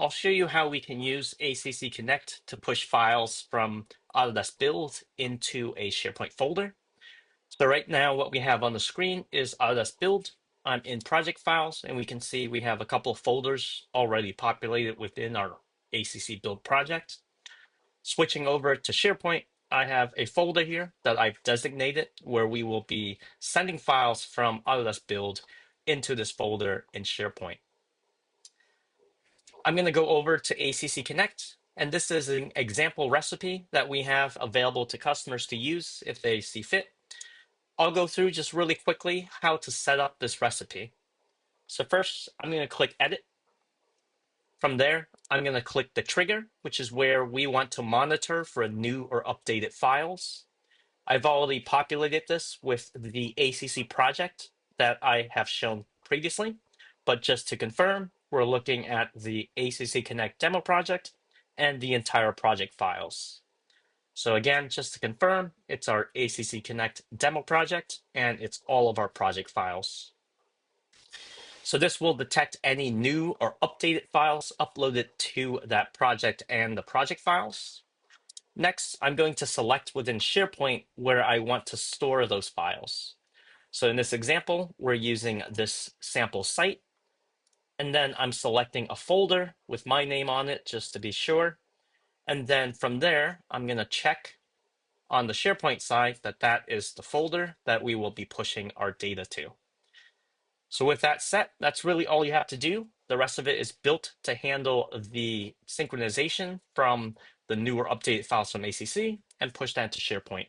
I'll show you how we can use ACC Connect to push files from Autodesk Build into a SharePoint folder. So right now what we have on the screen is Autodesk Build. I'm in project files, and we can see we have a couple of folders already populated within our ACC Build project. Switching over to SharePoint, I have a folder here that I've designated where we will be sending files from Autodesk Build into this folder in SharePoint. I'm going to go over to ACC Connect, and this is an example recipe that we have available to customers to use if they see fit. I'll go through just really quickly how to set up this recipe. So first, I'm going to click Edit. From there, I'm going to click the trigger, which is where we want to monitor for new or updated files. I've already populated this with the ACC project that I have shown previously, but just to confirm, we're looking at the ACC Connect demo project and the entire project files. So again, just to confirm, it's our ACC Connect demo project, and it's all of our project files. So this will detect any new or updated files uploaded to that project and the project files. Next, I'm going to select within SharePoint where I want to store those files. So in this example, we're using this sample site, and then I'm selecting a folder with my name on it just to be sure. And then from there, I'm going to check on the SharePoint side that that is the folder that we will be pushing our data to. So with that set, that's really all you have to do. The rest of it is built to handle the synchronization from the newer updated files from ACC and push that to SharePoint.